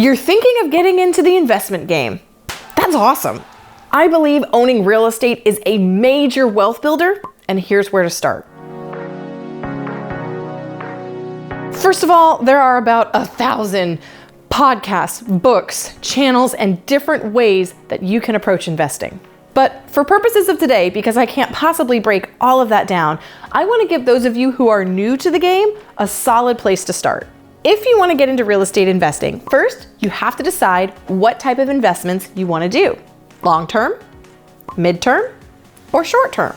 You're thinking of getting into the investment game. That's awesome. I believe owning real estate is a major wealth builder, and here's where to start. First of all, there are about 1,000 podcasts, books, channels, and different ways that you can approach investing. But for purposes of today, because I can't possibly break all of that down, I want to give those of you who are new to the game a solid place to start. If you want to get into real estate investing, first, you have to decide what type of investments you want to do. Long-term, mid-term, or short-term.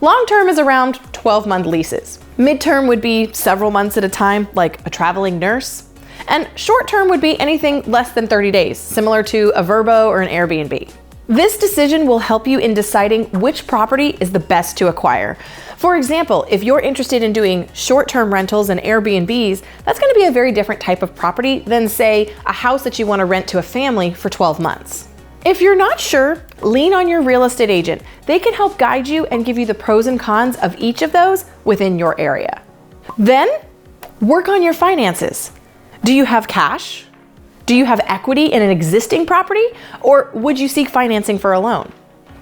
Long-term is around 12-month leases. Mid-term would be several months at a time, like a traveling nurse. And short-term would be anything less than 30 days, similar to a Vrbo or an Airbnb. This decision will help you in deciding which property is the best to acquire. For example, if you're interested in doing short-term rentals and Airbnbs, that's going to be a very different type of property than, say, a house that you want to rent to a family for 12 months. If you're not sure, lean on your real estate agent. They can help guide you and give you the pros and cons of each of those within your area. Then, work on your finances. Do you have cash? Do you have equity in an existing property? Or would you seek financing for a loan?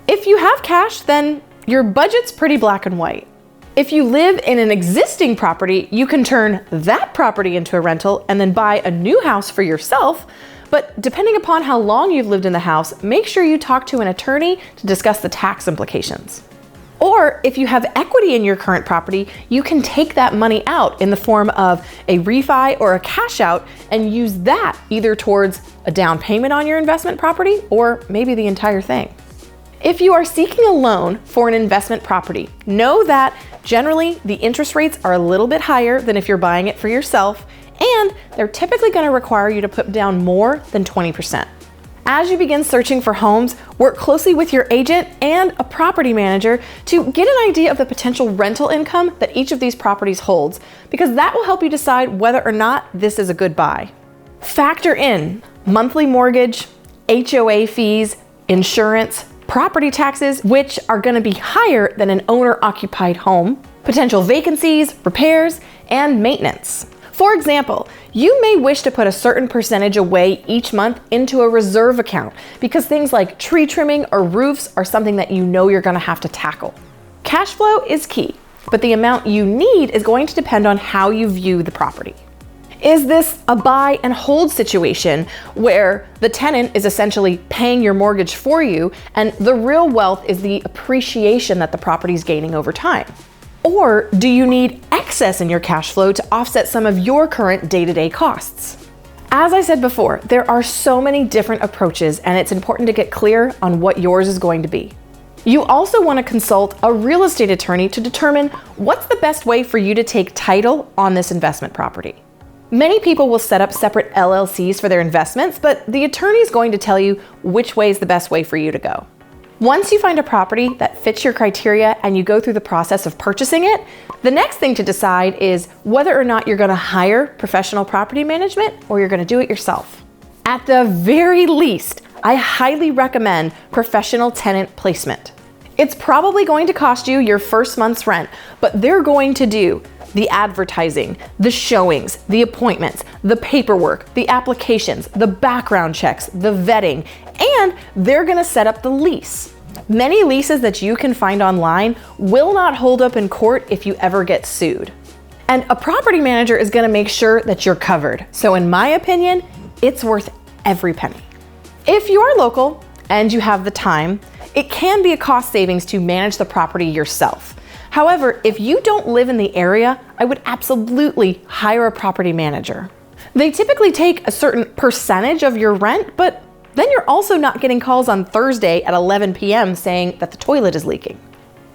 If you have cash, then your budget's pretty black and white. If you live in an existing property, you can turn that property into a rental and then buy a new house for yourself. But depending upon how long you've lived in the house, make sure you talk to an attorney to discuss the tax implications. Or if you have equity in your current property, you can take that money out in the form of a refi or a cash out and use that either towards a down payment on your investment property or maybe the entire thing. If you are seeking a loan for an investment property, know that generally the interest rates are a little bit higher than if you're buying it for yourself, and they're typically going to require you to put down more than 20%. As you begin searching for homes, work closely with your agent and a property manager to get an idea of the potential rental income that each of these properties holds, because that will help you decide whether or not this is a good buy. Factor in monthly mortgage, HOA fees, insurance, property taxes, which are going to be higher than an owner-occupied home, potential vacancies, repairs, and maintenance. For example, you may wish to put a certain percentage away each month into a reserve account because things like tree trimming or roofs are something that you know you're going to have to tackle. Cash flow is key, but the amount you need is going to depend on how you view the property. Is this a buy and hold situation where the tenant is essentially paying your mortgage for you and the real wealth is the appreciation that the property is gaining over time? Or do you need excess in your cash flow to offset some of your current day-to-day costs? As I said before, there are so many different approaches and it's important to get clear on what yours is going to be. You also want to consult a real estate attorney to determine what's the best way for you to take title on this investment property. Many people will set up separate LLCs for their investments, but the attorney is going to tell you which way is the best way for you to go. Once you find a property that fits your criteria and you go through the process of purchasing it, the next thing to decide is whether or not you're going to hire professional property management or you're going to do it yourself. At the very least, I highly recommend professional tenant placement. It's probably going to cost you your first month's rent, but they're going to do the advertising, the showings, the appointments, the paperwork, the applications, the background checks, the vetting, and they're going to set up the lease. Many leases that you can find online will not hold up in court if you ever get sued. And a property manager is going to make sure that you're covered. So in my opinion, it's worth every penny. If you are local and you have the time, it can be a cost savings to manage the property yourself. However, if you don't live in the area, I would absolutely hire a property manager. They typically take a certain percentage of your rent, but then you're also not getting calls on Thursday at 11 p.m. saying that the toilet is leaking.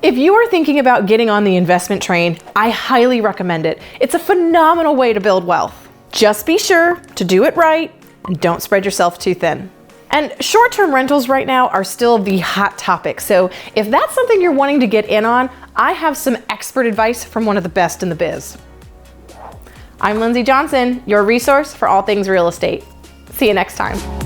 If you are thinking about getting on the investment train, I highly recommend it. It's a phenomenal way to build wealth. Just be sure to do it right and don't spread yourself too thin. And short-term rentals right now are still the hot topic. So if that's something you're wanting to get in on, I have some expert advice from one of the best in the biz. I'm Lindsey Johnson, your resource for all things real estate. See you next time.